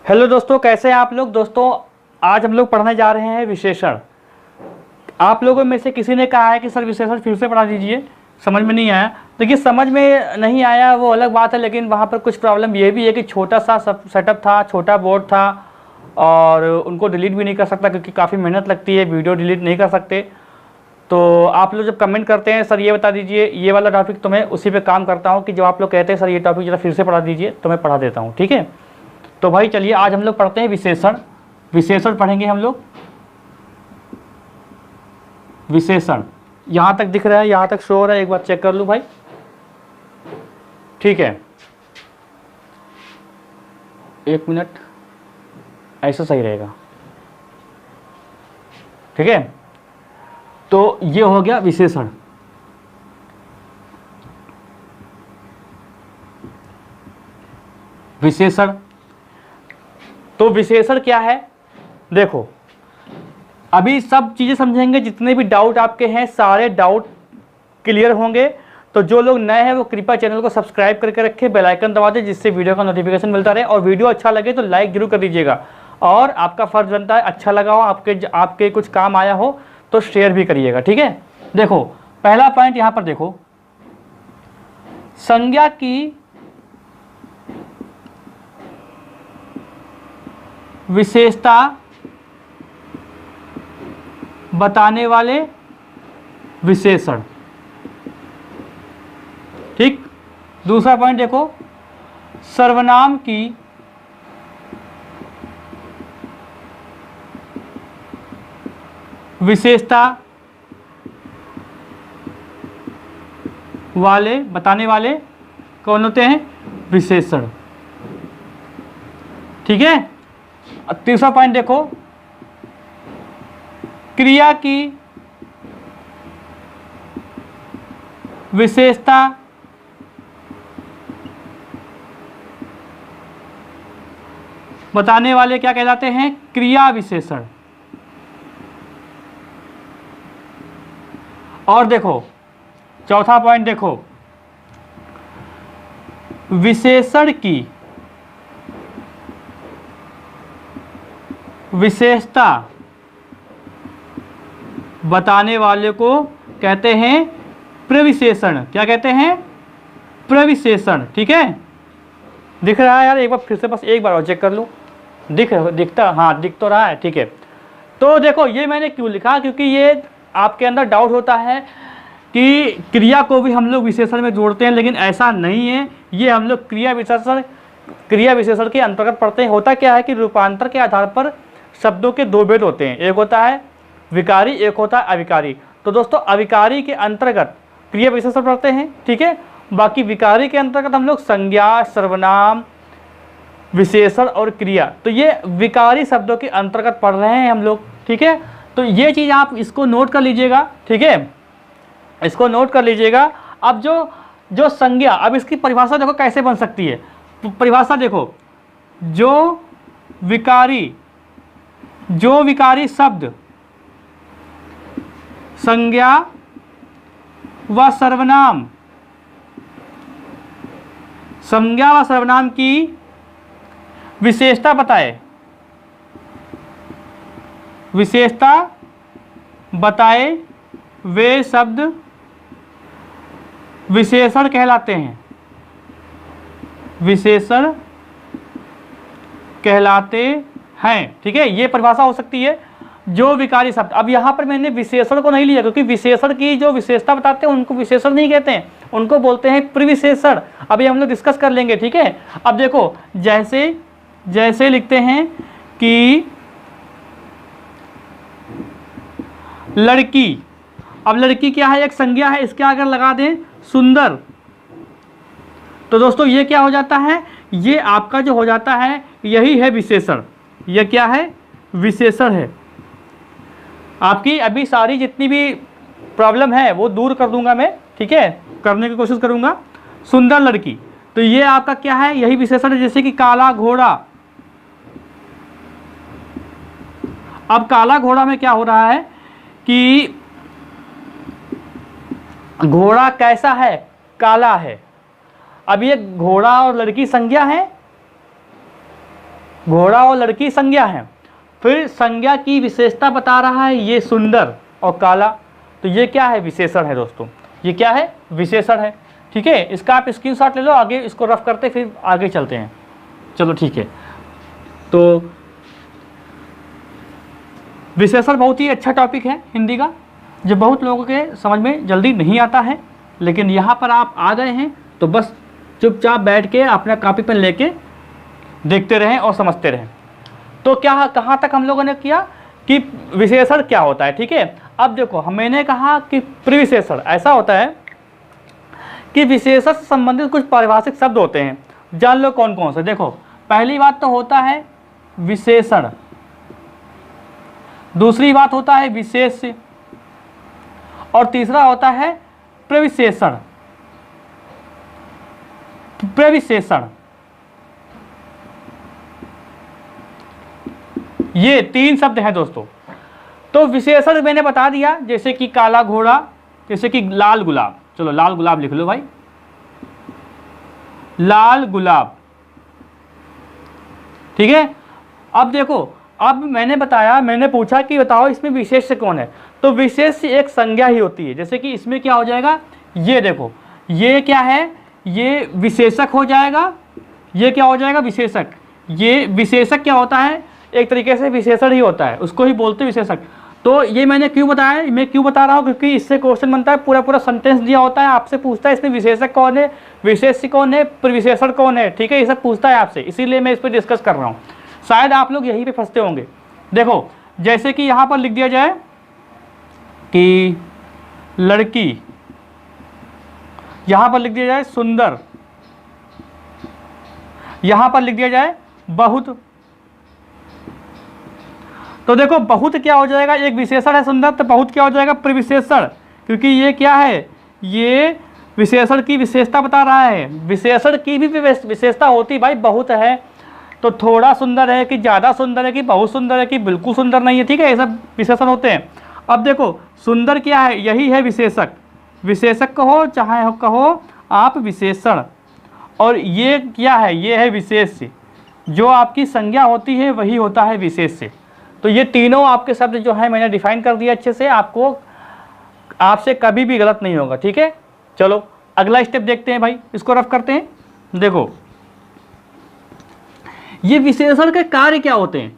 Hello दोस्तों, कैसे हैं आप लोग। दोस्तों आज हम लोग पढ़ने जा रहे हैं विशेषण। आप लोगों में से किसी ने कहा है कि सर विशेषण फिर से पढ़ा दीजिए, समझ में नहीं आया। देखिए समझ में नहीं आया वो अलग बात है, लेकिन वहाँ पर कुछ प्रॉब्लम ये भी है कि छोटा सा सेटअप था, छोटा बोर्ड था और उनको डिलीट भी नहीं कर सकता क्योंकि काफ़ी मेहनत लगती है, वीडियो डिलीट नहीं कर सकते। तो आप लोग जब कमेंट करते हैं सर ये बता दीजिए ये वाला टॉपिक, तो मैं उसी पे काम करता हूँ कि जब आप लोग कहते हैं सर ये टॉपिक जरा फिर से पढ़ा दीजिए तो मैं पढ़ा देता हूँ, ठीक है। तो भाई चलिए आज हम लोग पढ़ते हैं विशेषण। विशेषण पढ़ेंगे हम लोग। विशेषण यहाँ तक दिख रहा है, यहाँ तक शो हो रहा है, एक बार चेक कर लूँ भाई, ठीक है। एक मिनट, ऐसा सही रहेगा, ठीक है। तो ये हो गया विशेषण। विशेषण तो विशेषण क्या है, देखो अभी सब चीज़ें समझेंगे, जितने भी डाउट आपके हैं सारे डाउट क्लियर होंगे। तो जो लोग नए हैं वो कृपया चैनल को सब्सक्राइब करके रखें, बेल आइकन दबा दें जिससे वीडियो का नोटिफिकेशन मिलता रहे, और वीडियो अच्छा लगे तो लाइक जरूर कर दीजिएगा। और आपका फर्ज बनता है अच्छा लगा हो, आपके कुछ काम आया हो तो शेयर भी करिएगा, ठीक है। देखो पहला पॉइंट यहाँ पर देखो, संज्ञा की विशेषता बताने वाले विशेषण, ठीक। दूसरा पॉइंट देखो, सर्वनाम की विशेषता वाले बताने वाले कौन होते हैं, विशेषण, ठीक है। तीसरा पॉइंट देखो, क्रिया की विशेषता बताने वाले क्या कहलाते हैं, क्रिया विशेषण। और देखो चौथा पॉइंट देखो, विशेषण की विशेषता बताने वाले को कहते हैं प्रविशेषण। क्या कहते हैं, प्रविशेषण, ठीक है। दिख रहा है यार, एक बार फिर से बस एक बार और चेक कर लूँ, दिखता, हाँ दिख तो रहा है, ठीक है। तो देखो ये मैंने क्यों लिखा, क्योंकि ये आपके अंदर डाउट होता है कि क्रिया को भी हम लोग विशेषण में जोड़ते हैं, लेकिन ऐसा नहीं है। ये हम लोग क्रिया विशेषण के अंतर्गत पढ़ते हैं। होता क्या है कि रूपांतर के आधार पर शब्दों के दो भेद होते हैं, एक होता है विकारी, एक होता है अविकारी। तो दोस्तों अविकारी के अंतर्गत क्रिया विशेषण पढ़ते हैं, ठीक है। बाकी विकारी के अंतर्गत हम लोग संज्ञा, सर्वनाम, विशेषण और क्रिया, तो ये विकारी शब्दों के अंतर्गत पढ़ रहे हैं हम लोग, ठीक है। तो ये चीज़ आप इसको नोट कर लीजिएगा, ठीक है, इसको नोट कर लीजिएगा। अब जो संज्ञा, अब इसकी परिभाषा देखो कैसे बन सकती है। परिभाषा देखो, जो विकारी शब्द संज्ञा व सर्वनाम की विशेषता बताए वे शब्द विशेषण कहलाते हैं, विशेषण कहलाते हैं, ठीक है। ये परिभाषा हो सकती है, जो विकारी शब्द। अब यहाँ पर मैंने विशेषण को नहीं लिया क्योंकि विशेषण की जो विशेषता बताते हैं उनको विशेषण नहीं कहते हैं, उनको बोलते हैं प्रविशेषण। अभी हम लोग डिस्कस कर लेंगे, ठीक है। अब देखो जैसे लिखते हैं कि लड़की, अब लड़की क्या है, एक संज्ञा है, इसके अगर लगा दें सुंदर, तो दोस्तों ये क्या हो जाता है, ये आपका जो हो जाता है यही है विशेषण। यह क्या है, विशेषण है। आपकी अभी सारी जितनी भी प्रॉब्लम है वो दूर कर दूंगा मैं, ठीक है, करने की कोशिश करूंगा। सुंदर लड़की, तो ये आपका क्या है, यही विशेषण है। जैसे कि काला घोड़ा, अब काला घोड़ा में क्या हो रहा है कि घोड़ा कैसा है, काला है। अब ये घोड़ा और लड़की संज्ञा है, घोड़ा और लड़की संज्ञा है। फिर संज्ञा की विशेषता बता रहा है ये सुंदर और काला, तो ये क्या है? विशेषण है दोस्तों, ये क्या है? विशेषण है। ठीक है, इसका आप स्क्रीनशॉट ले लो, आगे इसको रफ करते फिर आगे चलते हैं। चलो ठीक है, तो विशेषण बहुत ही अच्छा टॉपिक है हिंदी का, जो बहुत लोगों के समझ में जल्दी नहीं आता है, लेकिन यहाँ पर आप आ गए हैं तो बस चुपचाप बैठ के अपना कॉपी पेन लेके देखते रहें और समझते रहें। तो क्या कहाँ तक हम लोगों ने किया कि विशेषण क्या होता है। ठीक है, अब देखो मैंने कहा कि प्रविशेषण ऐसा होता है कि विशेषण से संबंधित कुछ पारिभाषिक शब्द होते हैं, जान लो कौन कौन से। देखो पहली बात तो होता है विशेषण, दूसरी बात होता है विशेष्य, और तीसरा होता है प्रविशेषण। प्रविशेषण ये 3 शब्द हैं दोस्तों। तो विशेषण मैंने बता दिया, जैसे कि काला घोड़ा, जैसे कि लाल गुलाब। चलो लाल गुलाब लिख लो भाई, लाल गुलाब। ठीक है, अब देखो, अब मैंने बताया, मैंने पूछा कि बताओ इसमें विशेष्य कौन है, तो विशेष्य एक संज्ञा ही होती है। जैसे कि इसमें क्या हो जाएगा, ये देखो, ये क्या है, ये विशेषक हो जाएगा, ये क्या हो जाएगा, विशेषक। ये विशेषक क्या होता है, एक तरीके से विशेषण ही होता है, उसको ही बोलते हैं विशेषक। तो ये मैंने क्यों बताया, मैं क्यों बता रहा हूँ, क्योंकि इससे क्वेश्चन बनता है, पूरा पूरा सेंटेंस दिया होता है, आपसे पूछता है इसमें विशेषक कौन है, विशेष्य कौन है, प्रविशेषण कौन है। ठीक है, ये सब पूछता है आपसे, इसीलिए मैं इस पर डिस्कस कर रहा हूँ। शायद आप लोग यहीं पे फंसते होंगे। देखो जैसे कि यहाँ पर लिख दिया जाए कि लड़की, यहाँ पर लिख दिया जाए सुंदर, यहाँ पर लिख दिया जाए बहुत। तो देखो बहुत क्या हो जाएगा, एक विशेषण है सुंदर, तो बहुत क्या हो जाएगा, प्रविशेषण, क्योंकि ये क्या है, ये विशेषण की विशेषता बता रहा है। विशेषण की भी विशेषता होती भाई, बहुत है तो थोड़ा सुंदर है कि ज़्यादा सुंदर है कि बहुत सुंदर है कि बिल्कुल सुंदर नहीं है। ठीक है, ये सब विशेषण होते हैं। अब देखो सुंदर क्या है, यही है विशेषक। विशेषक कहो चाहे कहो आप विशेषण, और ये क्या है, ये है विशेष्य। जो आपकी संज्ञा होती है वही होता है विशेष्य। तो ये तीनों आपके शब्द जो है मैंने डिफाइन कर दिया अच्छे से, आपको आपसे कभी भी गलत नहीं होगा। ठीक है, चलो अगला स्टेप देखते हैं भाई, इसको रफ करते हैं। देखो ये विशेषण के कार्य क्या होते हैं।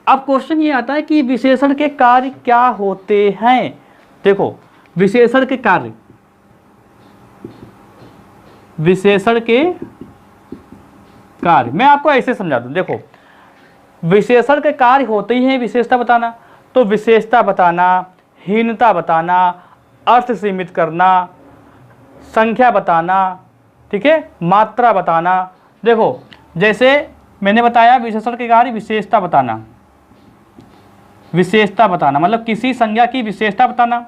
अब क्वेश्चन ये आता है कि विशेषण के कार्य क्या होते हैं। देखो विशेषण के कार्य, विशेषण के कार्य मैं आपको ऐसे समझा दूं। देखो विशेषण के कार्य होते ही हैं विशेषता बताना, तो विशेषता बताना, हीनता बताना, अर्थ सीमित करना, संख्या बताना, ठीक है, मात्रा बताना। देखो जैसे मैंने बताया विशेषण के कार्य, विशेषता बताना, विशेषता बताना मतलब किसी संज्ञा की विशेषता बताना,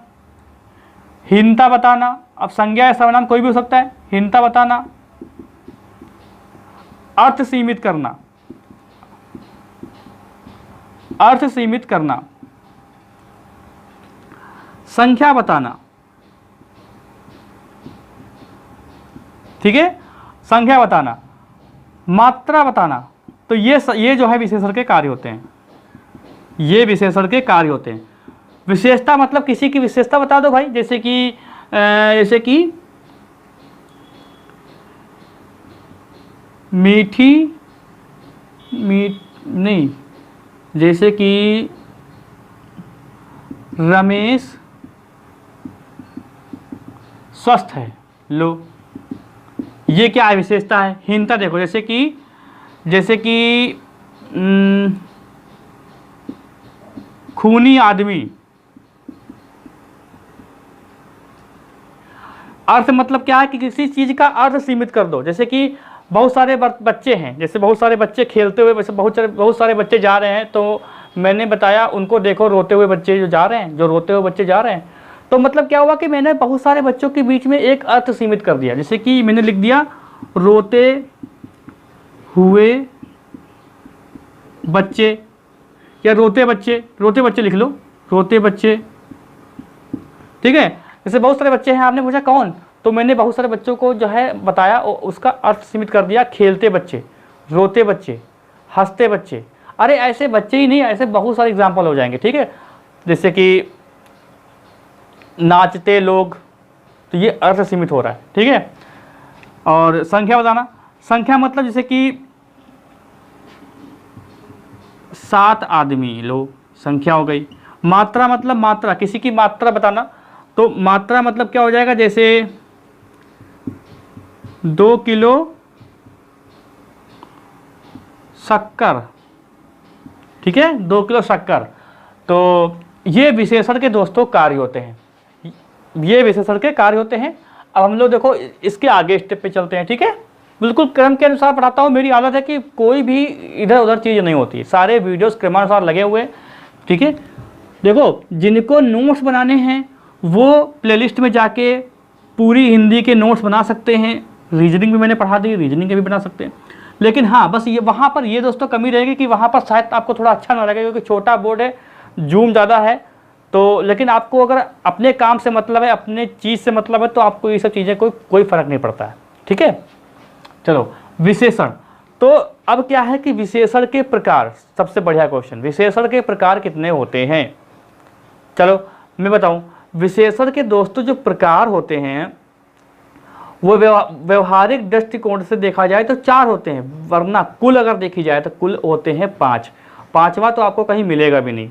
हीनता बताना, अब संज्ञा या सर्वनाम कोई भी हो सकता है, हीनता बताना, अर्थ सीमित करना, अर्थ सीमित करना, संख्या बताना, ठीक है, संख्या बताना, मात्रा बताना। तो ये जो है विशेषण के कार्य होते हैं, ये विशेषण के कार्य होते हैं। विशेषता मतलब किसी की विशेषता बता दो भाई, जैसे कि नहीं, जैसे कि रमेश स्वस्थ है, लो ये क्या है, विशेषता है। हीनता देखो जैसे कि खूनी आदमी। अर्थ मतलब क्या है कि किसी चीज का अर्थ सीमित कर दो। जैसे कि बहुत सारे बच्चे हैं, जैसे बहुत सारे बच्चे खेलते हुए, वैसे बहुत सारे बच्चे जा रहे हैं, तो मैंने बताया उनको देखो रोते हुए बच्चे जो जा रहे हैं, जो रोते हुए बच्चे जा रहे हैं। तो मतलब क्या हुआ कि मैंने बहुत सारे बच्चों के बीच में एक अर्थ सीमित कर दिया। जैसे कि मैंने लिख दिया रोते हुए बच्चे, या रोते बच्चे लिख लो, रोते बच्चे, ठीक है। जैसे बहुत सारे बच्चे हैं, आपने पूछा कौन, तो मैंने बहुत सारे बच्चों को जो है बताया, उसका अर्थ सीमित कर दिया, खेलते बच्चे, रोते बच्चे, हंसते बच्चे, अरे ऐसे बच्चे ही नहीं, ऐसे बहुत सारे एग्जाम्पल हो जाएंगे, ठीक है। जैसे कि नाचते लोग, तो ये अर्थ सीमित हो रहा है, ठीक है। और संख्या बताना, संख्या मतलब जैसे कि 7 आदमी लोग, संख्या हो गई। मात्रा मतलब मात्रा, किसी की मात्रा बताना, तो मात्रा मतलब क्या हो जाएगा, जैसे 2 किलो शक्कर, ठीक है, 2 किलो शक्कर। तो ये विशेषण के दोस्तों कार्य होते हैं, ये विशेषण के कार्य होते हैं। अब हम लोग देखो इसके आगे स्टेप पे चलते हैं, ठीक है। बिल्कुल क्रम के अनुसार पढ़ाता हूँ, मेरी आदत है कि कोई भी इधर उधर चीज़ नहीं होती, सारे वीडियोस क्रमानुसार लगे हुए हैं, ठीक है। देखो जिनको नोट्स बनाने हैं वो प्लेलिस्ट में जाके पूरी हिंदी के नोट्स बना सकते हैं, रीजनिंग भी मैंने पढ़ा दी, रीजनिंग के भी बना सकते हैं। लेकिन हाँ, बस ये वहाँ पर ये दोस्तों कमी रहेगी कि वहाँ पर शायद आपको थोड़ा अच्छा ना लगे, क्योंकि छोटा बोर्ड है, जूम ज़्यादा है। तो लेकिन आपको अगर अपने काम से मतलब है, अपने चीज़ से मतलब है, तो आपको ये सब चीज़ें कोई फ़र्क नहीं पड़ता है, ठीक है। चलो विशेषण, तो अब क्या है कि विशेषण के प्रकार, सबसे बढ़िया क्वेश्चन, विशेषण के प्रकार कितने होते हैं। चलो मैं बताऊं, विशेषण के दोस्तों जो प्रकार होते हैं वो व्यवहारिक दृष्टिकोण से देखा जाए तो 4 होते हैं, वरना कुल अगर देखी जाए तो कुल होते हैं 5। पांचवा तो आपको कहीं मिलेगा भी नहीं।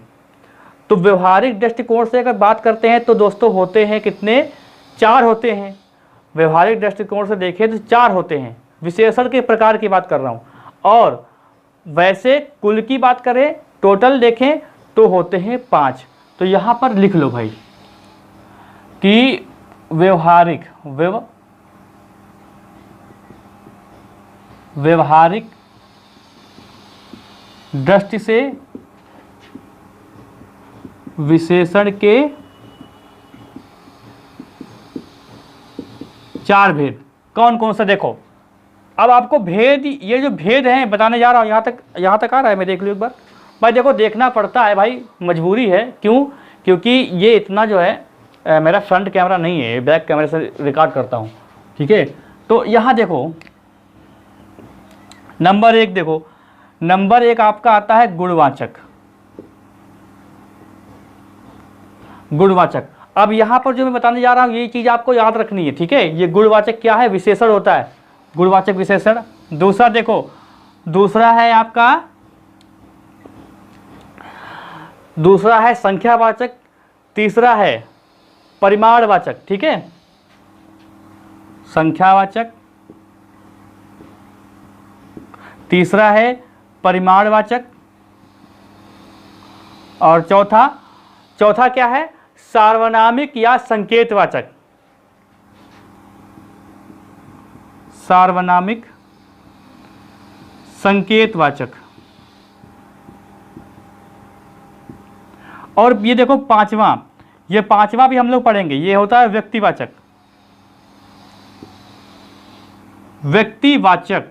तो व्यवहारिक दृष्टिकोण से अगर बात करते हैं तो दोस्तों होते हैं कितने, 4 होते हैं। व्यवहारिक दृष्टिकोण से देखें तो 4 होते हैं, विशेषण के प्रकार की बात कर रहा हूँ। और वैसे कुल की बात करें, टोटल देखें तो होते हैं 5। तो यहाँ पर लिख लो भाई कि व्यवहारिक दृष्टि से विशेषण के 4 भेद कौन कौन सा। देखो अब आपको भेद, ये जो भेद हैं बताने जा रहा हूँ, यहाँ तक आ रहा है, मैं देख लूँ एक बार भाई। देखो देखना पड़ता है भाई, मजबूरी है। क्यों? क्योंकि ये इतना जो है मेरा फ्रंट कैमरा नहीं है, बैक कैमरे से रिकॉर्ड करता हूँ, ठीक है। तो यहाँ देखो नंबर 1, देखो नंबर 1 आपका आता है गुणवाचक। गुणवाचक, अब यहाँ पर जो मैं बताने जा रहा हूँ ये चीज़ आपको याद रखनी है, ठीक है। ये गुणवाचक क्या है, विशेषण होता है, गुणवाचक विशेषण। दूसरा देखो, दूसरा है आपका, दूसरा है संख्यावाचक, तीसरा है परिमाणवाचक, ठीक है। संख्यावाचक, तीसरा है परिमाणवाचक, और चौथा क्या है, सार्वनामिक या संकेतवाचक। सार्वनामिक संकेतवाचक। और ये देखो पांचवा, ये पांचवा भी हम लोग पढ़ेंगे, ये होता है व्यक्तिवाचक। व्यक्तिवाचक।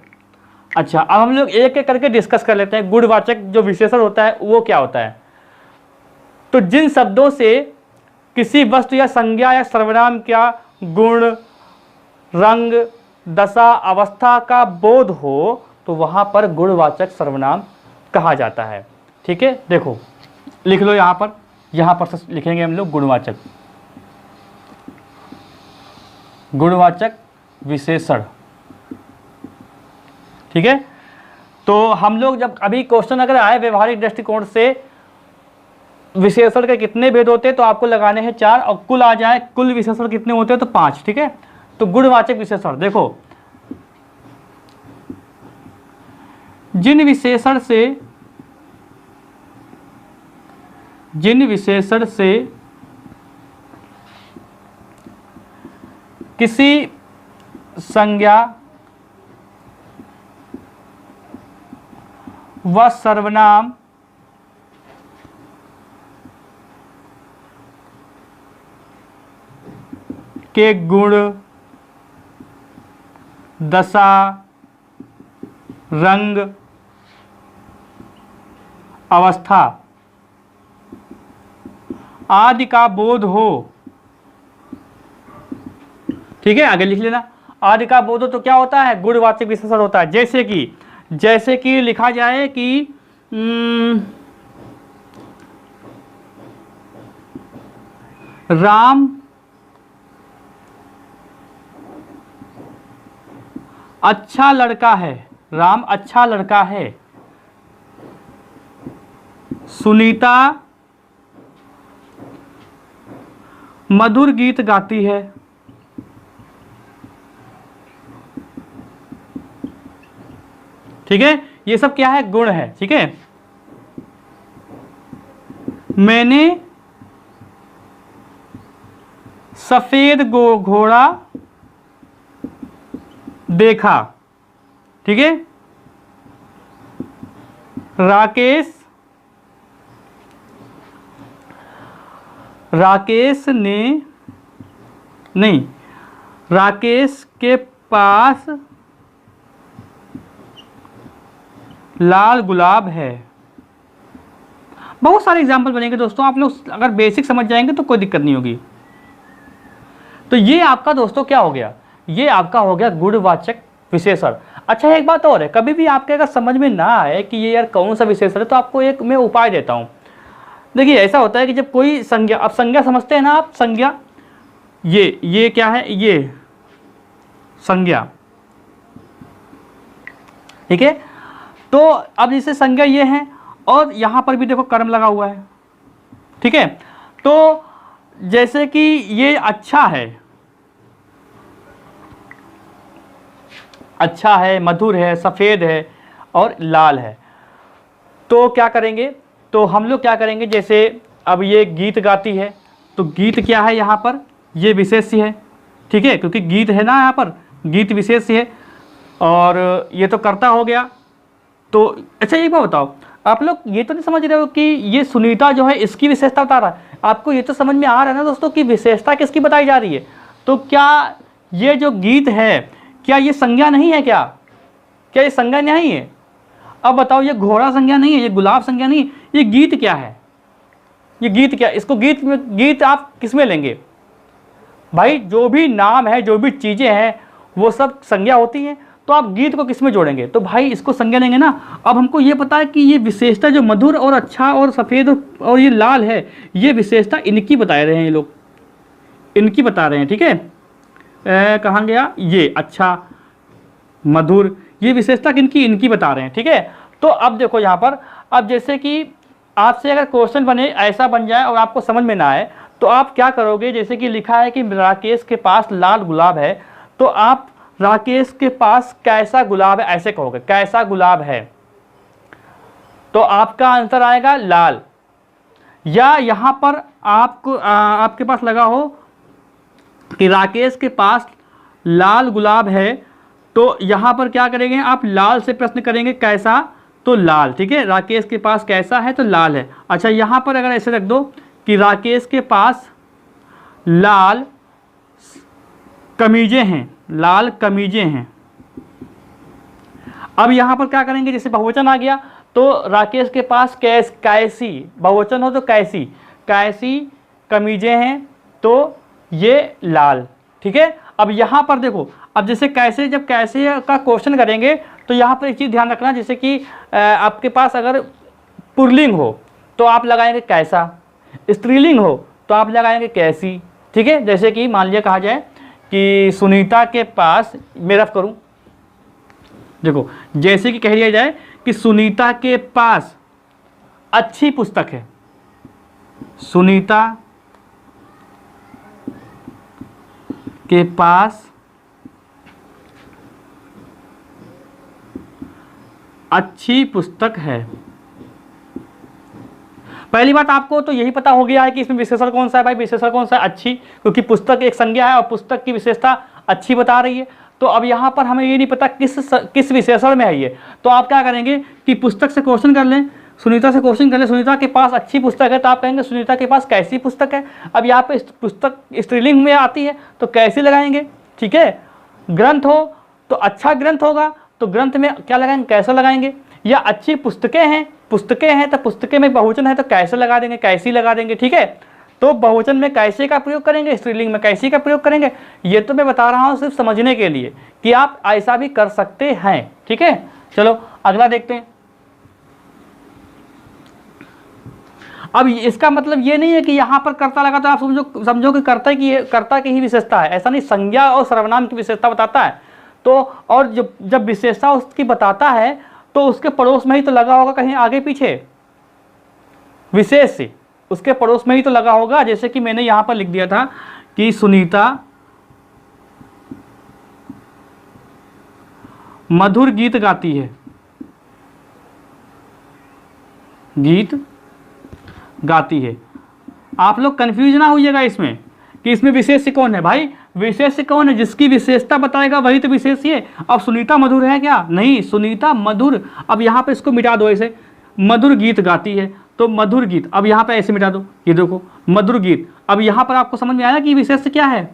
अच्छा अब हम लोग एक एक करके डिस्कस कर लेते हैं। गुणवाचक जो विशेषण होता है वो क्या होता है, तो जिन शब्दों से किसी वस्तु या संज्ञा या सर्वनाम का गुण, रंग, दशा, अवस्था का बोध हो तो वहां पर गुणवाचक सर्वनाम कहा जाता है, ठीक है। देखो लिख लो यहाँ पर से लिखेंगे हम लोग गुणवाचक, गुणवाचक विशेषण, ठीक है। तो हम लोग जब अभी क्वेश्चन अगर आए व्यवहारिक दृष्टिकोण से विशेषण के कितने भेद होते हैं तो आपको लगाने हैं 4, और कुल आ जाए कुल विशेषण कितने होते हैं तो 5, ठीक है। तो गुणवाचक विशेषण देखो, जिन विशेषण से किसी संज्ञा व सर्वनाम के गुण, दशा, रंग, अवस्था आदि का बोध हो, ठीक है। आगे लिख लेना, आदि का बोध हो तो क्या होता है, गुणवाचक विशेषण होता है। जैसे कि जैसे कि लिखा जाए कि राम अच्छा लड़का है, राम अच्छा लड़का है। सुनीता मधुर गीत गाती है। ठीक है, ये सब क्या है, गुण है। ठीक है, मैंने सफेद घोड़ा देखा। ठीक है, राकेश ने नहीं, राकेश के पास लाल गुलाब है। बहुत सारे एग्जाम्पल बनेंगे दोस्तों, आप लोग अगर बेसिक समझ जाएंगे तो कोई दिक्कत नहीं होगी। तो ये आपका दोस्तों क्या हो गया, ये आपका हो गया गुणवाचक विशेषण। अच्छा, एक बात और है, कभी भी आपके अगर समझ में ना आए कि ये यार कौन सा विशेषण है, तो आपको एक मैं उपाय देता हूँ। देखिए, ऐसा होता है कि जब कोई संज्ञा, अब संज्ञा समझते हैं ना आप, संज्ञा, ये क्या है, ये संज्ञा। ठीक है, तो अब जैसे संज्ञा ये है, और यहां पर भी देखो कर्म लगा हुआ है। ठीक है, तो जैसे कि ये अच्छा है, अच्छा है, मधुर है, सफ़ेद है और लाल है। तो क्या करेंगे, तो हम लोग क्या करेंगे, जैसे अब ये गीत गाती है, तो गीत क्या है यहाँ पर, ये विशेष्य है। ठीक है, क्योंकि गीत है ना यहाँ पर, गीत विशेष्य है, और ये तो कर्ता हो गया। तो अच्छा, एक बात बताओ, आप लोग ये तो नहीं समझ रहे हो कि ये सुनीता जो है इसकी विशेषता बता रहा है। आपको ये तो समझ में आ रहा है ना दोस्तों कि विशेषता किसकी बताई जा रही है। तो क्या ये जो गीत है, क्या ये संज्ञा नहीं है, क्या ये संज्ञा नहीं है? अब बताओ, ये घोड़ा संज्ञा नहीं है, ये गुलाब संज्ञा नहीं है, ये गीत क्या है, ये गीत क्या, इसको गीत आप किस में लेंगे भाई? जो भी नाम है, जो भी चीज़ें हैं, वो सब संज्ञा होती हैं। तो आप गीत को किस में जोड़ेंगे? तो भाई इसको संज्ञा लेंगे ना। अब हमको ये पता है कि ये विशेषता जो मधुर और अच्छा और सफ़ेद और ये लाल है, ये विशेषता इनकी बता रहे हैं, ये लोग इनकी बता रहे हैं। ठीक है, कहाँ गया, ये अच्छा मधुर, ये विशेषता किनकी, इनकी बता रहे हैं। ठीक है, तो अब देखो यहाँ पर, अब जैसे कि आपसे अगर क्वेश्चन बने, ऐसा बन जाए और आपको समझ में ना आए, तो आप क्या करोगे, जैसे कि लिखा है कि राकेश के पास लाल गुलाब है, तो आप राकेश के पास कैसा गुलाब है ऐसे कहोगे, कैसा गुलाब है, तो आपका आंसर आएगा लाल। या यहाँ पर आपको आपके पास लगा हो कि राकेश के पास लाल गुलाब है, तो यहाँ पर क्या करेंगे आप, लाल से प्रश्न करेंगे कैसा, तो लाल। ठीक है, राकेश के पास कैसा है, तो लाल है। अच्छा, यहाँ पर अगर ऐसे रख दो कि राकेश के पास लाल कमीजें हैं, लाल कमीजें हैं। अब यहाँ पर क्या करेंगे, जैसे बहुवचन आ गया, तो राकेश के पास कैसी, बहुवचन हो तो कैसी कमीजें हैं, तो ये लाल। ठीक है, अब यहाँ पर देखो, अब जैसे कैसे, जब कैसे का क्वेश्चन करेंगे, तो यहाँ पर एक चीज़ ध्यान रखना, जैसे कि आपके पास अगर पुल्लिंग हो तो आप लगाएंगे कैसा, स्त्रीलिंग हो तो आप लगाएंगे कैसी। ठीक है, जैसे कि मान लिया कहा जाए कि सुनीता के पास, मैं रफ करूं, देखो जैसे कि कह दिया जाए कि सुनीता के पास अच्छी पुस्तक है, सुनीता के पास अच्छी पुस्तक है। पहली बात, आपको तो यही पता हो गया है कि इसमें विशेषण कौन सा है भाई, विशेषण कौन सा है, अच्छी, क्योंकि पुस्तक एक संज्ञा है और पुस्तक की विशेषता अच्छी बता रही है। तो अब यहाँ पर हमें ये नहीं पता किस विशेषण में है ये, तो आप क्या करेंगे कि पुस्तक से क्वेश्चन कर लें, सुनीता से क्वेश्चन कर लें, सुनीता के पास अच्छी पुस्तक है, तो आप कहेंगे सुनीता के पास कैसी पुस्तक है। अब यहाँ पे पुस्तक स्त्रीलिंग में आती है तो कैसी लगाएंगे। ठीक है, ग्रंथ हो तो अच्छा ग्रंथ होगा, तो ग्रंथ में क्या लगाएंगे, कैसा लगाएंगे। या अच्छी पुस्तकें हैं तो पुस्तकें में बहुवचन है तो कैसे लगा देंगे, कैसी लगा देंगे। ठीक है, तो बहुवचन में कैसे का प्रयोग करेंगे, स्त्रीलिंग में कैसी का प्रयोग करेंगे। ये तो मैं बता रहा हूँ सिर्फ समझने के लिए कि आप ऐसा भी कर सकते हैं। ठीक है, चलो अगला देखते हैं। अब इसका मतलब ये नहीं है कि यहां पर कर्ता लगा तो आप समझो कि कर्ता की ही विशेषता है, ऐसा नहीं। संज्ञा और सर्वनाम की विशेषता बताता है तो, और जब विशेषता उसकी बताता है तो उसके पड़ोस में ही तो लगा होगा, कहीं आगे पीछे विशेष से उसके पड़ोस में ही तो लगा होगा। जैसे कि मैंने यहां पर लिख दिया था कि सुनीता मधुर गीत गाती है, गीत गाती है। आप लोग कंफ्यूज ना होइएगा इसमें कि इसमें विशेष कौन है। भाई विशेष कौन है? जिसकी विशेषता बताएगा वही तो विशेष है। अब सुनीता मधुर है क्या? नहीं, सुनीता मधुर। अब यहाँ पे इसको मिटा दो, ऐसे मधुर गीत गाती है तो मधुर गीत, अब यहाँ पे ऐसे मिटा दो, ये देखो मधुर गीत। अब यहाँ पर आपको समझ में आया कि विशेष क्या है?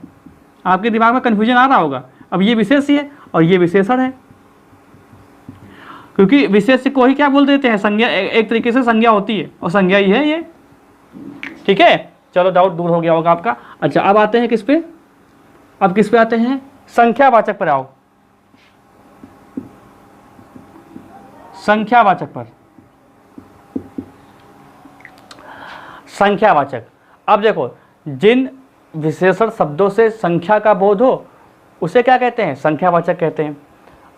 आपके दिमाग में कन्फ्यूजन आ रहा होगा। अब ये विशेष है और ये विशेषण है, क्योंकि विशेष को ही क्या बोल देते हैं? संज्ञा। एक तरीके से संज्ञा होती है और संज्ञा ही है ये। ठीक है, चलो डाउट दूर हो गया होगा आपका। अच्छा, अब आते हैं किस पे? अब किस पे आते हैं? संख्यावाचक पर आओ। संख्यावाचक पर, संख्यावाचक। अब देखो, जिन विशेषण शब्दों से संख्या का बोध हो उसे क्या कहते हैं? संख्यावाचक कहते हैं।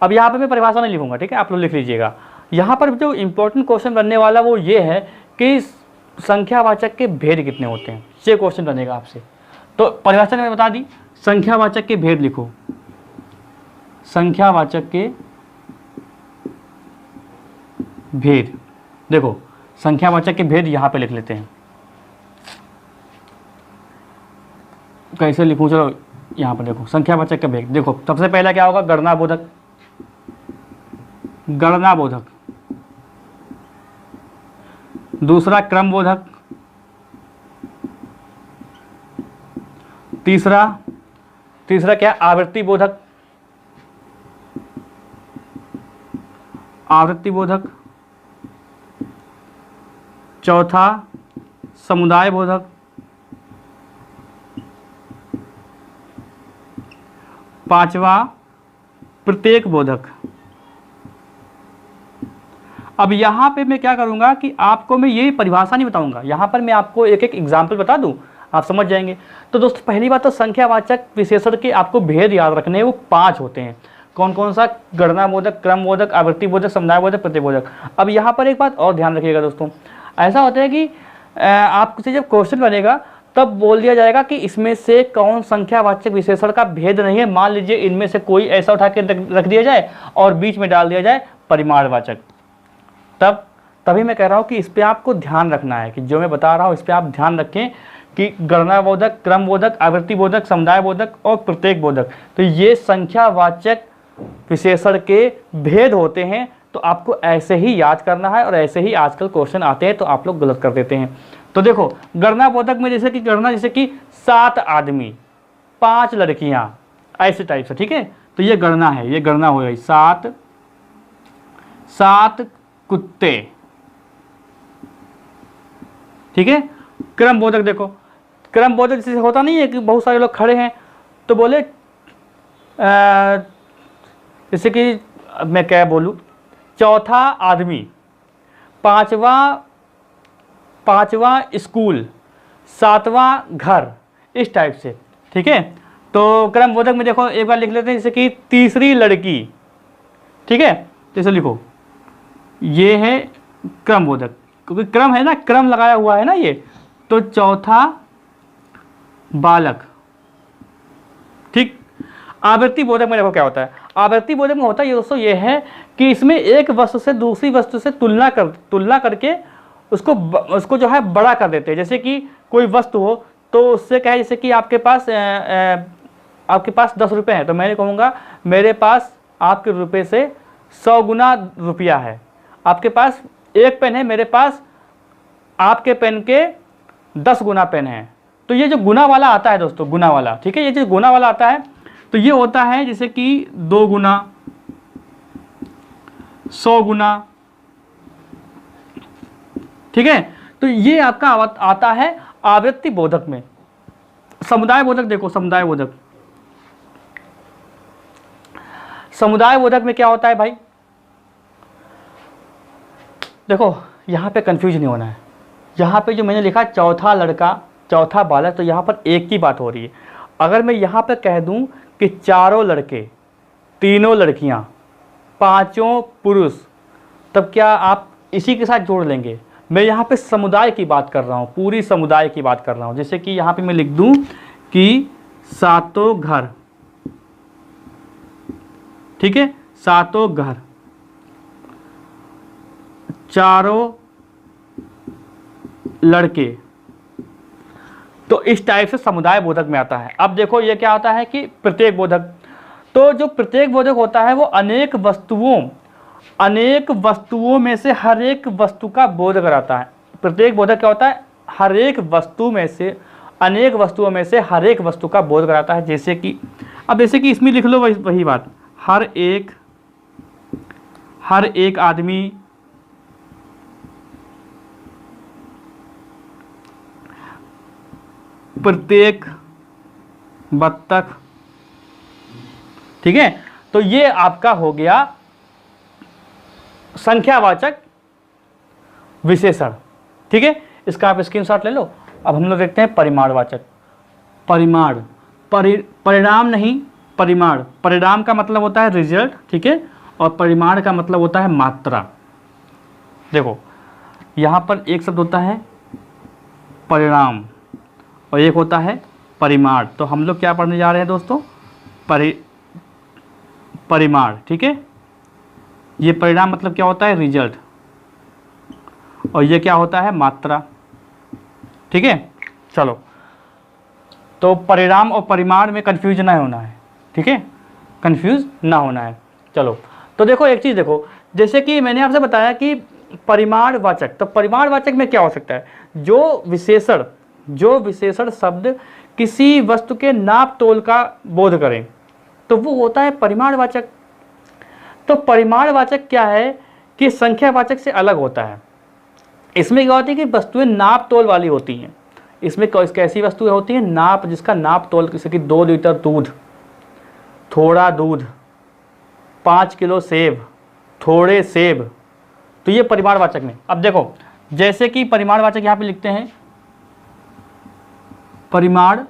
अब यहाँ पे मैं परिभाषा नहीं लिखूंगा, ठीक है, आप लोग लिख लीजिएगा। यहाँ पर जो इंपॉर्टेंट क्वेश्चन बनने वाला वो ये है कि संख्यावाचक के भेद कितने होते हैं, ये क्वेश्चन बनेगा आपसे। तो परिभाषा में बता दी, संख्यावाचक के भेद लिखो। संख्यावाचक के भेद, देखो संख्यावाचक के भेद यहाँ पे लिख लेते हैं। कैसे लिखूं? चलो यहाँ पर देखो, संख्यावाचक के भेद देखो। सबसे पहला क्या होगा? गणनाबोधक। गणनाबोधक। दूसरा क्रमबोधक। तीसरा क्या? आवृत्ति बोधक। आवृत्ति बोधक। चौथा समुदाय बोधक। पांचवा प्रत्येक बोधक। अब यहाँ पे मैं क्या करूँगा कि आपको मैं ये परिभाषा नहीं बताऊँगा, यहाँ पर मैं आपको एक एक एग्जाम्पल बता दूँ, आप समझ जाएंगे। तो दोस्तों पहली बात तो संख्यावाचक विशेषण के आपको भेद याद रखने हैं, वो 5 होते हैं। कौन कौन सा? गणनाबोधक, क्रमबोधक, आवृत्ति बोधक, समुदाय बोधक, प्रत्येक बोधक। अब यहाँ पर एक बात और ध्यान रखिएगा दोस्तों, ऐसा होता है कि आपसे जब क्वेश्चन बनेगा तब बोल दिया जाएगा कि इसमें से कौन संख्यावाचक विशेषण का भेद नहीं है। मान लीजिए इनमें से कोई ऐसा उठा के रख दिया जाए और बीच में डाल दिया जाए परिमाणवाचक, तभी मैं कह रहा हूँ कि इस पर आपको ध्यान रखना है कि जो मैं बता रहा हूँ इस पर आप ध्यान रखें कि गणनाबोधक, क्रमबोधक, आवृत्ति बोधक, समुदाय बोधक और प्रत्येक बोधक, तो ये संख्यावाचक विशेषण के भेद होते हैं। तो आपको ऐसे ही याद करना है और ऐसे ही आजकल क्वेश्चन आते हैं तो आप लोग गलत कर देते हैं। तो देखो गणनाबोधक में जैसे कि गणना, जैसे कि 7 आदमी, 5 लड़कियां, ऐसे टाइप से, ठीक है। तो ये गणना है, ये गणना हो गई। 7 कुत्ते, ठीक है। क्रमबोधक देखो, क्रमबोधक जैसे होता नहीं है कि बहुत सारे लोग खड़े हैं तो बोले जैसे कि मैं क्या बोलूँ, चौथा आदमी, पांचवा स्कूल, 7वां घर, इस टाइप से, ठीक है। तो क्रमबोधक में देखो एक बार लिख लेते हैं, जैसे कि तीसरी लड़की, ठीक है। जैसे लिखो, ये है क्रमबोधक, क्योंकि क्रम है ना, क्रम लगाया हुआ है ना ये। तो चौथा बालक, ठीक। आवृत्ति बोधक में देखो क्या होता है। आवृत्ति बोधक में होता है ये दोस्तों, ये है कि इसमें एक वस्तु से दूसरी वस्तु से तुलना करके उसको जो है बड़ा कर देते हैं। जैसे कि कोई वस्तु हो तो उससे क्या है, जैसे कि आपके पास 10 रुपये हैं तो मैं कहूँगा मेरे पास आपके रुपये से 100 गुना रुपया है। आपके पास एक पेन है, मेरे पास आपके पेन के 10 गुना पेन है। तो ये जो गुना वाला आता है दोस्तों, गुना वाला, ठीक है, ये जो गुना वाला आता है तो ये होता है जैसे कि 2 गुना, 100 गुना, ठीक है। तो ये आपका आता है आवृत्ति बोधक में। समुदाय बोधक देखो, समुदाय बोधक में क्या होता है भाई, देखो यहाँ पे कंफ्यूज नहीं होना है। यहाँ पे जो मैंने लिखा चौथा लड़का चौथा बालक, तो यहाँ पर एक की बात हो रही है। अगर मैं यहाँ पे कह दूँ कि चारों लड़के, तीनों लड़कियाँ, पांचों पुरुष, तब क्या आप इसी के साथ जोड़ लेंगे? मैं यहाँ पे समुदाय की बात कर रहा हूँ, पूरी समुदाय की बात कर रहा हूँ। जैसे कि यहाँ पे मैं लिख दूँ कि सातों घर, ठीक है, सातों घर, चारों लड़के, तो इस टाइप से समुदाय बोधक में आता है। अब देखो ये क्या होता है कि प्रत्येक बोधक, तो जो प्रत्येक बोधक होता है वो अनेक वस्तुओं में से हर एक वस्तु का बोध कराता है। प्रत्येक बोधक क्या होता है? हर एक वस्तु में से, अनेक वस्तुओं में से हर एक वस्तु का बोध कराता है। जैसे कि अब जैसे कि इसमें लिख लो वही बात, हर एक आदमी, प्रत्येक बत्तख, ठीक है। तो ये आपका हो गया संख्यावाचक विशेषण, ठीक है। इसका आप स्क्रीनशॉट ले लो। अब हम लोग देखते हैं परिमाणवाचक। परिणाम नहीं, परिमाण। परिणाम का मतलब होता है रिजल्ट, ठीक है, और परिमाण का मतलब होता है मात्रा। देखो यहाँ पर एक शब्द होता है परिणाम और एक होता है परिमाण। तो हम लोग क्या पढ़ने जा रहे हैं दोस्तों? परिमाण, ठीक है। ये परिणाम मतलब क्या होता है? रिजल्ट। और ये क्या होता है? मात्रा, ठीक है। चलो, तो परिणाम और परिमाण में कंफ्यूज ना होना है, ठीक है, कंफ्यूज ना होना है। चलो, तो देखो एक चीज़ देखो, जैसे कि मैंने आपसे बताया कि परिमाणवाचक, तो परिमाणवाचक में क्या हो सकता है? जो विशेषण शब्द किसी वस्तु के नाप तोल का बोध करें तो वो होता है परिमाणवाचक। तो परिमाणवाचक क्या है कि संख्यावाचक से अलग होता है। इसमें क्या होती है कि वस्तुएं नाप तोल वाली होती हैं। इसमें कैसी वस्तुएं होती हैं? नाप, जिसका नाप तोल, जैसे कि 2 लीटर दूध, थोड़ा दूध, 5 किलो सेब, थोड़े सेब, तो ये परिमाणवाचक में। अब देखो जैसे कि परिमाणवाचक यहाँ पे लिखते हैं परिमाणवाचक।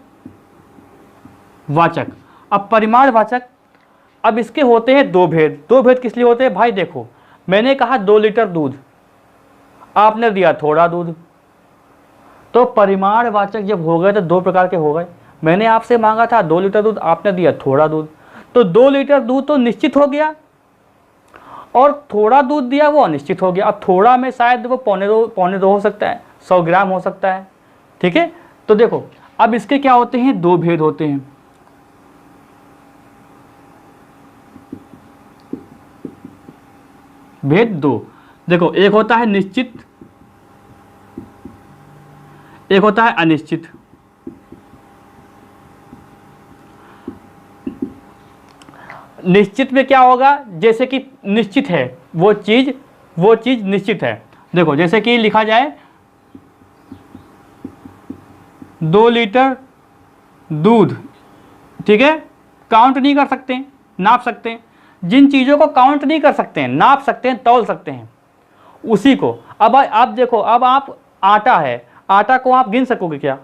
अब परिमाणवाचक, अब इसके होते हैं 2 भेद। 2 भेद किस लिए होते हैं भाई? देखो मैंने कहा 2 लीटर दूध, आपने दिया थोड़ा दूध, तो परिमाणवाचक जब हो गए तो 2 प्रकार के हो गए। मैंने आपसे मांगा था 2 लीटर दूध, आपने दिया थोड़ा दूध, तो 2 लीटर दूध तो निश्चित हो गया और थोड़ा दूध दिया वो अनिश्चित हो गया। अब थोड़ा में शायद वो पौने दो हो सकता है, 100 ग्राम हो सकता है, ठीक है। तो देखो अब इसके क्या होते हैं? 2 भेद होते हैं। भेद 2, देखो एक होता है निश्चित, एक होता है अनिश्चित। निश्चित में क्या होगा? जैसे कि निश्चित है वो चीज निश्चित है। देखो जैसे कि लिखा जाए 2 लीटर दूध, ठीक है, काउंट नहीं कर सकते, नाप सकते हैं। जिन चीज़ों को काउंट नहीं कर सकते हैं, नाप सकते हैं, तौल सकते हैं, उसी को। अब आप देखो, अब आप आटा है, आटा को आप गिन सकोगे क्या?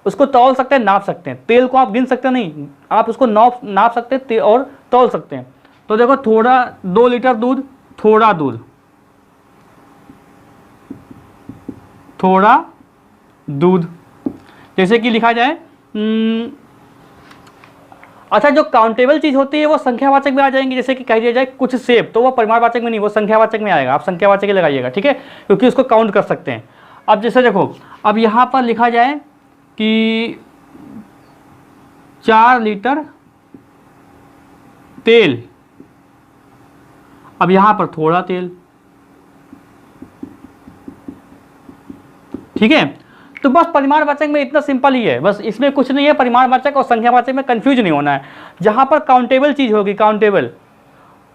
उसको तौल सकते हैं, नाप सकते हैं। तेल को आप गिन सकते नहीं, आप उसको नाप सकते हैं और तौल सकते हैं। तो देखो 2 लीटर दूध, थोड़ा दूध, थोड़ा दूध, जैसे कि लिखा जाए। अच्छा, जो काउंटेबल चीज़ होती है वो संख्यावाचक में आ जाएंगी। जैसे कि कह दिया जाए कुछ सेब, तो वो परिमाणवाचक में नहीं, वो संख्यावाचक में आएगा। आप संख्यावाचक ही लगाइएगा, ठीक है, क्योंकि उसको काउंट कर सकते हैं। अब जैसे देखो, अब यहाँ पर लिखा जाए कि 4 लीटर तेल, अब यहाँ पर थोड़ा तेल, ठीक है। तो बस परिमाणवाचक में इतना सिंपल ही है, बस इसमें कुछ नहीं है। परिमाणवाचक और संख्यावाचक में कंफ्यूज नहीं होना है। जहाँ पर काउंटेबल चीज़ होगी, काउंटेबल,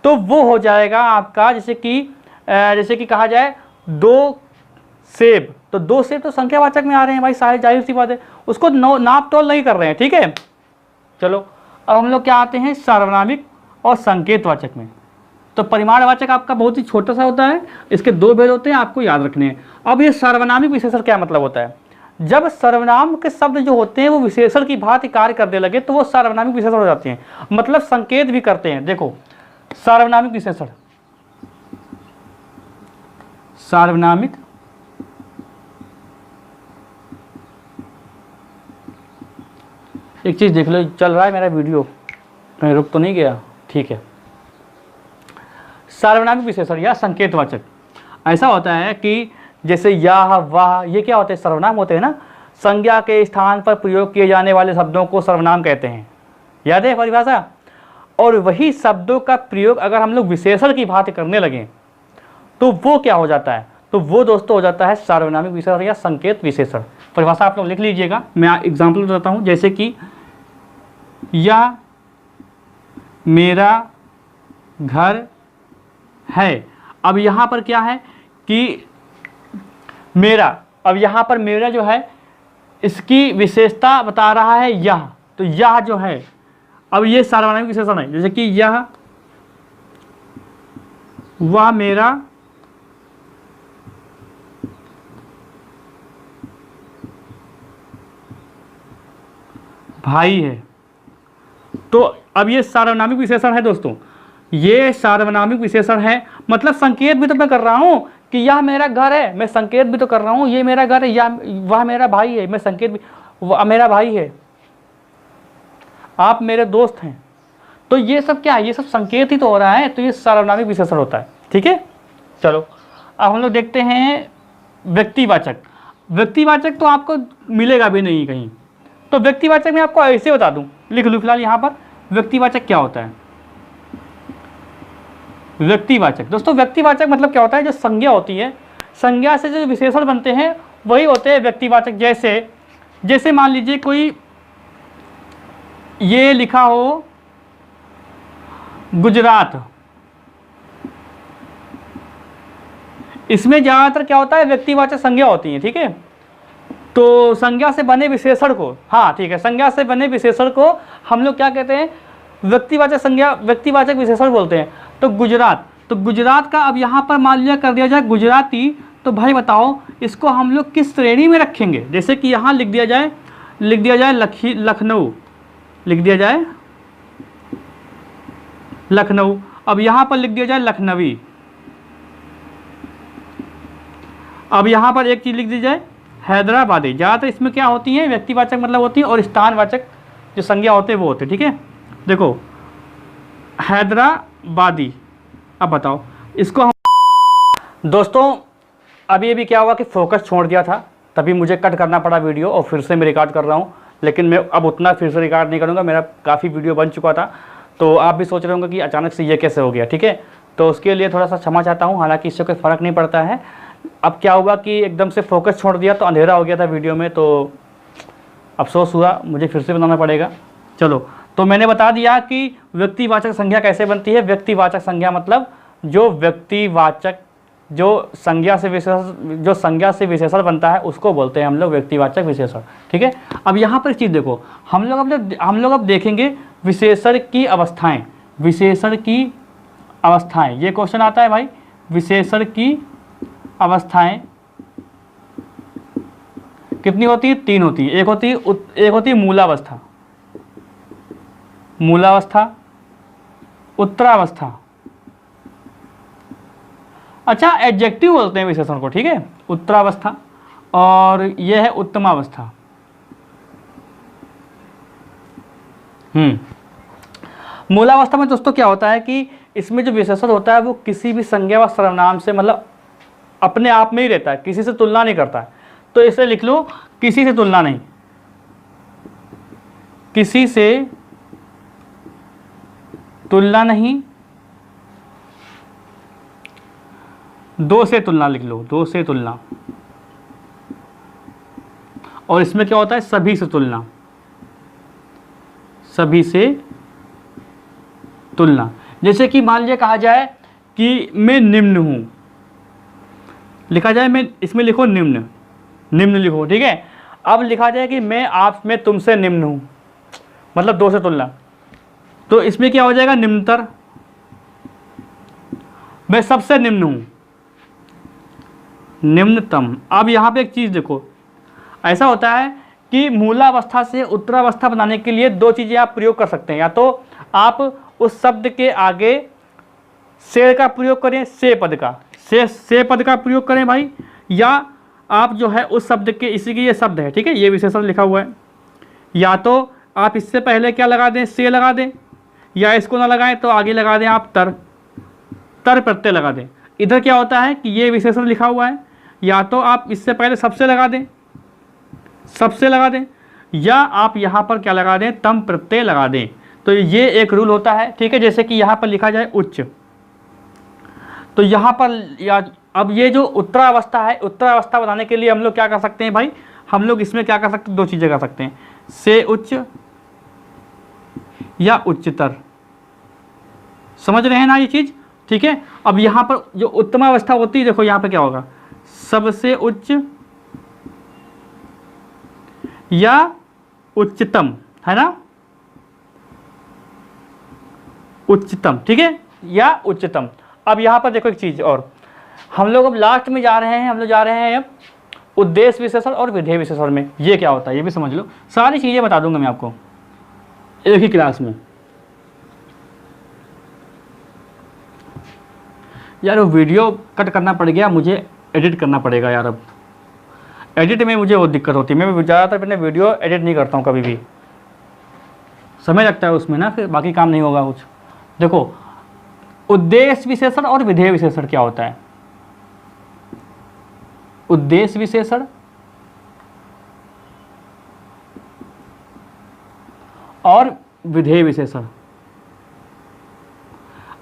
तो वो हो जाएगा आपका, जैसे कि कहा जाए 2 सेब, तो 2 सेब तो संख्यावाचक में आ रहे हैं भाई, सारी जाहिर सी बात है, उसको नाप तोल नहीं कर रहे हैं, ठीक है। चलो अब हम लोग क्या आते हैं? सार्वनामिक और संकेतवाचक में। तो परिमाणवाचक आपका बहुत ही छोटा सा होता है, इसके दो भेद होते हैं, आपको याद रखने हैं। अब ये सार्वनामिक विशेषण क्या मतलब होता है? जब सर्वनाम के शब्द जो होते हैं वो विशेषण की भांति कार्य करने लगे तो वो सार्वनामिक विशेषण हो जाते हैं, मतलब संकेत भी करते हैं। देखो सार्वनामिक विशेषण, सार्वनामिक एक चीज देख लो, चल रहा है मेरा वीडियो, कहीं रुक तो नहीं गया? ठीक है। सार्वनामिक विशेषण या संकेतवाचक ऐसा होता है कि जैसे यह वह, ये क्या होते हैं? सर्वनाम होते हैं ना। संज्ञा के स्थान पर प्रयोग किए जाने वाले शब्दों को सर्वनाम कहते हैं, याद है परिभाषा। और वही शब्दों का प्रयोग अगर हम लोग विशेषण की भांति करने लगे तो वो क्या हो जाता है? तो वो दोस्तों हो जाता है सार्वनामिक विशेषण या संकेत विशेषण। परिभाषा आप लोग लिख लीजिएगा, मैं एग्जाम्पल बताता हूँ। जैसे कि यह मेरा घर है। अब यहाँ पर क्या है कि मेरा, अब यहाँ पर मेरा जो है इसकी विशेषता बता रहा है यह, तो यह जो है अब ये सार्वनामिक विशेषण है। जैसे कि यह वह मेरा भाई है, तो अब ये सार्वनामिक विशेषण है दोस्तों, ये सार्वनामिक विशेषण है। मतलब संकेत भी तो मैं कर रहा हूं कि यह मेरा घर है, मैं संकेत भी तो कर रहा हूं ये मेरा घर है, या वह मेरा भाई है, मैं संकेत भी, वह मेरा भाई है, आप मेरे दोस्त हैं। तो ये सब क्या है? ये सब संकेत ही तो हो रहा है, तो ये सार्वनामिक विशेषण होता है। ठीक है, चलो अब हम लोग देखते हैं व्यक्तिवाचक। व्यक्तिवाचक तो आपको मिलेगा भी नहीं कहीं, तो व्यक्तिवाचक मैं आपको ऐसे बता दूं, लिख लूँ फिलहाल यहाँ पर। व्यक्तिवाचक क्या होता है? व्यक्तिवाचक दोस्तों, व्यक्तिवाचक मतलब क्या होता है? जो संज्ञा होती है, संज्ञा से जो विशेषण बनते हैं वही होते हैं व्यक्तिवाचक। जैसे मान लीजिए कोई ये लिखा हो गुजरात, इसमें ज्यादातर क्या होता है? व्यक्तिवाचक संज्ञा होती है। ठीक है, तो संज्ञा से बने विशेषण को, हाँ ठीक है, संज्ञा से बने विशेषण को हम लोग क्या कहते हैं? व्यक्तिवाचक संज्ञा, व्यक्तिवाचक विशेषण बोलते हैं। तो गुजरात का अब यहाँ पर मान लिया कर दिया जाए गुजराती, तो भाई बताओ इसको हम लोग किस श्रेणी में रखेंगे? जैसे कि यहाँ लिख दिया जाए लखनऊ, लिख दिया जाए लखनऊ। अब यहाँ पर लिख दिया जाए लखनवी। अब यहाँ पर एक चीज़ लिख दी जाए हैदराबादी। ज़्यादातर इसमें क्या होती है? व्यक्तिवाचक मतलब होती है, और स्थानवाचक जो संज्ञा होते हैं वो होते हैं। ठीक है, देखो हैदराबादी। अब बताओ इसको हम दोस्तों, अभी अभी क्या हुआ कि फोकस छोड़ दिया था, तभी मुझे कट करना पड़ा वीडियो, और फिर से मैं रिकॉर्ड कर रहा हूँ। लेकिन मैं अब उतना फिर से रिकॉर्ड नहीं करूँगा, मेरा काफ़ी वीडियो बन चुका था। तो आप भी सोच रहे होंगे कि अचानक से ये कैसे हो गया। ठीक है, तो उसके लिए थोड़ा सा क्षमा चाहता हूँ, हालांकि इससे कोई फ़र्क नहीं पड़ता है। अब क्या हुआ कि एकदम से फोकस छोड़ दिया तो अंधेरा हो गया था वीडियो में, तो अफसोस हुआ, मुझे फिर से बनाना पड़ेगा। चलो, तो मैंने बता दिया कि व्यक्तिवाचक संज्ञा कैसे बनती है। व्यक्तिवाचक संज्ञा मतलब जो व्यक्तिवाचक, जो संज्ञा से विशेषण बनता है उसको बोलते हैं हम लोग व्यक्तिवाचक विशेषण। ठीक है, अब यहाँ पर एक चीज़ देखो, हम लोग अब देखेंगे विशेषण की अवस्थाएं। विशेषण की अवस्थाएं, ये क्वेश्चन आता है भाई। विशेषण की अवस्थाएं कितनी होती है? 3 होती है। एक होती है मूलावस्था, उत्तरावस्था, अच्छा एडजेक्टिव बोलते हैं विशेषण को। ठीक है, उत्तरावस्था, और यह है उत्तमावस्था। मूलावस्था में दोस्तों क्या होता है कि इसमें जो विशेषण होता है वो किसी भी संज्ञा व सर्वनाम से मतलब अपने आप में ही रहता है, किसी से तुलना नहीं करता है। तो इसे लिख लो, किसी से तुलना नहीं, किसी से तुलना नहीं, दो से तुलना लिख लो, दो से तुलना। और इसमें क्या होता है? सभी से तुलना, सभी से तुलना। जैसे कि मान लिया कहा जाए कि मैं निम्न हूं, लिखा जाए मैं, इसमें लिखो निम्न, निम्न लिखो। ठीक है, अब लिखा जाए कि मैं तुमसे निम्न हूं, मतलब दो से तुलना, तो इसमें क्या हो जाएगा? निम्नतर, मैं सबसे निम्न हूँ, निम्नतम। अब यहाँ पे एक चीज़ देखो, ऐसा होता है कि मूलावस्था से उत्तरावस्था बनाने के लिए दो चीज़ें आप प्रयोग कर सकते हैं। या तो आप उस शब्द के आगे से का प्रयोग करें, से पद का, से पद का प्रयोग करें भाई, या आप जो है उस शब्द के, इसी की ये शब्द है, ठीक है, ये विशेषण लिखा हुआ है, या तो आप इससे पहले क्या लगा दें, से लगा दें, या इसको ना लगाएं तो आगे लगा दें आप तर, तर प्रत्यय लगा दें। इधर क्या होता है कि ये विशेषण लिखा हुआ है, या तो आप इससे पहले सबसे लगा दें, सबसे लगा दें, या आप यहाँ पर क्या लगा दें, तम प्रत्यय लगा दें। तो ये एक रूल होता है, ठीक है। जैसे कि यहाँ पर लिखा जाए उच्च, तो यहाँ पर या अब ये जो उत्तरावस्था है, उत्तरावस्था बनाने के लिए हम लोग क्या कर सकते हैं भाई, हम लोग इसमें क्या कर सकते हैं, दो चीज़ें कर सकते हैं, से उच्च या उच्चतर। समझ रहे हैं ना ये चीज़, ठीक है। अब यहाँ पर जो उत्तमावस्था होती है, देखो यहाँ पर क्या होगा, सबसे उच्च या उच्चतम, है ना, उच्चतम, ठीक है, या उच्चतम। अब यहाँ पर देखो एक चीज़ और, हम लोग अब लास्ट में जा रहे हैं, हम लोग जा रहे हैं अब उद्देश्य विशेषण और विधेय विशेषण में। ये क्या होता है ये भी समझ लो, सारी चीज़ें बता दूंगा मैं आपको एक ही क्लास में। यार वो वीडियो कट करना पड़ गया, मुझे एडिट करना पड़ेगा यार। अब एडिट में मुझे वो दिक्कत होती है, मैं ज़्यादातर अपने वीडियो एडिट नहीं करता हूँ, कभी भी समय लगता है उसमें ना, फिर बाकी काम नहीं होगा कुछ। देखो उद्देश्य विशेषण और विधेय विशेषण क्या होता है, उद्देश्य विशेषण और विधेय विशेषण।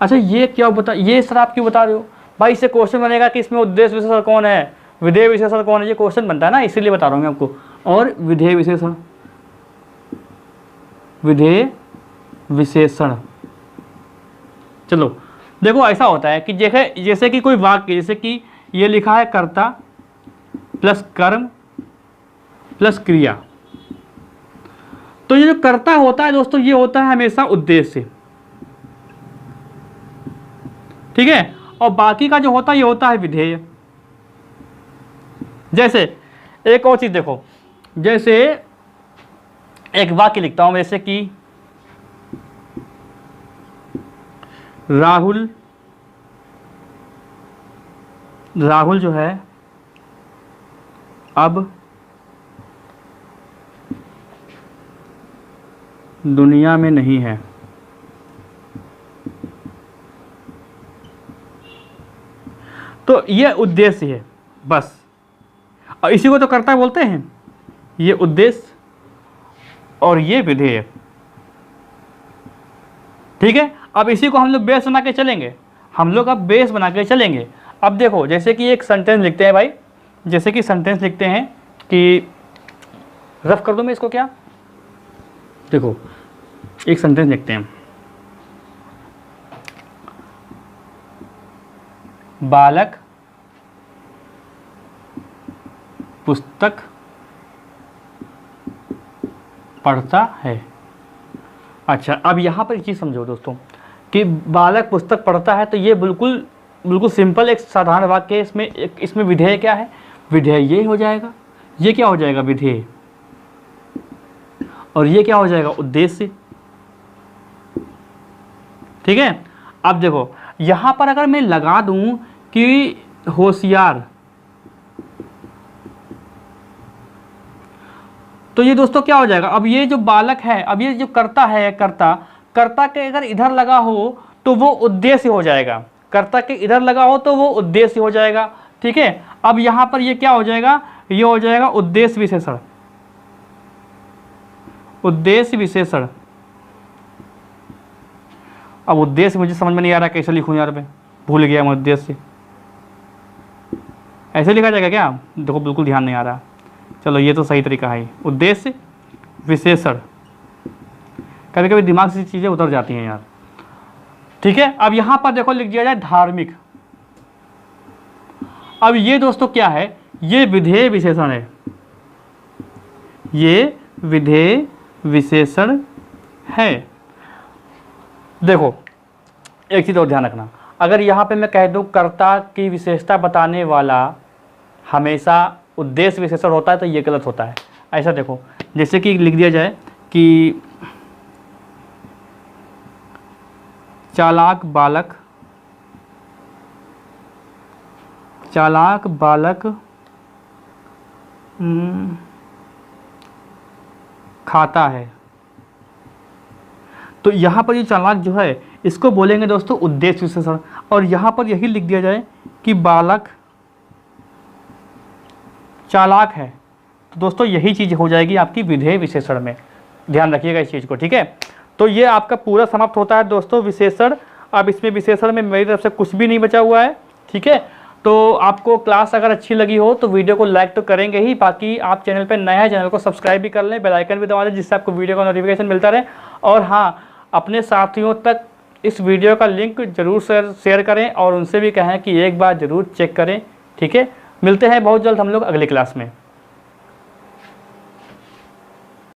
अच्छा ये क्या बता, ये सर आप क्यों बता रहे हो भाई, इससे क्वेश्चन बनेगा कि इसमें उद्देश्य विशेषण कौन है, विधेय विशेषण कौन है, ये क्वेश्चन बनता है ना, इसीलिए बता रहा हूँ मैं आपको। और विधेय विशेषण, विधेय विशेषण, चलो देखो ऐसा होता है कि जैसे कि कोई वाक्य, जैसे कि ये लिखा है कर्ता प्लस कर्म प्लस क्रिया, तो ये जो कर्ता होता है दोस्तों, ये होता है हमेशा उद्देश्य, ठीक है, और बाकी का जो होता है ये होता है विधेय। जैसे एक और चीज देखो, जैसे एक वाक्य लिखता हूं, जैसे कि राहुल जो है अब दुनिया में नहीं है। तो ये उद्देश्य है बस, और इसी को तो कर्ता बोलते हैं, ये उद्देश्य और ये विधेय, ठीक है। अब इसी को हम लोग बेस बना के चलेंगे, हम लोग अब बेस बना के चलेंगे। अब देखो जैसे कि एक सेंटेंस लिखते हैं भाई, जैसे कि सेंटेंस लिखते हैं कि रफ कर दूं मैं इसको क्या, देखो एक सेंटेंस लिखते हैं, बालक पुस्तक पढ़ता है। अच्छा अब यहाँ पर एक चीज़ समझो दोस्तों कि बालक पुस्तक पढ़ता है, तो ये बिल्कुल बिल्कुल सिंपल एक साधारण वाक्य है। इसमें विधेय क्या है, विधेय ये हो जाएगा, ये क्या हो जाएगा विधेय, और ये क्या हो जाएगा उद्देश्य, ठीक है। अब देखो यहाँ पर अगर मैं लगा दूं कि होशियार, तो ये दोस्तों क्या हो जाएगा, अब ये जो बालक है, अब ये जो कर्ता है, कर्ता के अगर इधर लगा हो तो वो उद्देश्य हो जाएगा, कर्ता के इधर लगा हो तो वो उद्देश्य हो जाएगा, ठीक है। अब यहाँ पर ये क्या हो जाएगा, ये हो जाएगा उद्देश्य विशेषण, उद्देश्य विशेषण। अब उद्देश्य मुझे समझ में नहीं आ रहा कैसे लिखूं यार, मैं भूल गया मैं उद्देश्य, ऐसे लिखा जाएगा क्या, देखो बिल्कुल ध्यान नहीं आ रहा। चलो ये तो सही तरीका है, उद्देश्य विशेषण। कभी कभी दिमाग से चीज़ें उतर जाती हैं यार, ठीक है। अब यहाँ पर देखो लिख दिया जाए धार्मिक। अब ये दोस्तों क्या है, ये विधेय विशेषण है, ये विधेय विशेषण है। देखो एक चीज़ और ध्यान रखना, अगर यहाँ पे मैं कह दूँ कर्ता की विशेषता बताने वाला हमेशा उद्देश्य विशेषण होता है तो ये गलत होता है। ऐसा देखो, जैसे कि लिख दिया जाए कि चालाक बालक खाता है, तो यहाँ पर ये चालाक जो है इसको बोलेंगे दोस्तों उद्देश्य विशेषण। और यहाँ पर यही लिख दिया जाए कि बालक चालाक है, तो दोस्तों यही चीज़ हो जाएगी आपकी विधेय विशेषण में। ध्यान रखिएगा इस चीज़ को, ठीक है। तो ये आपका पूरा समाप्त होता है दोस्तों विशेषण। अब इसमें विशेषण में मेरी तरफ से कुछ भी नहीं बचा हुआ है, ठीक है। तो आपको क्लास अगर अच्छी लगी हो तो वीडियो को लाइक तो करेंगे ही, बाकी आप चैनल पर नया है चैनल को सब्सक्राइब भी कर लें, बेल आइकन भी दबा दें जिससे आपको वीडियो का नोटिफिकेशन मिलता रहे। और हाँ, अपने साथियों तक इस वीडियो का लिंक जरूर शेयर करें और उनसे भी कहें कि एक बार ज़रूर चेक करें, ठीक है। मिलते हैं बहुत जल्द हम लोग अगली क्लास में।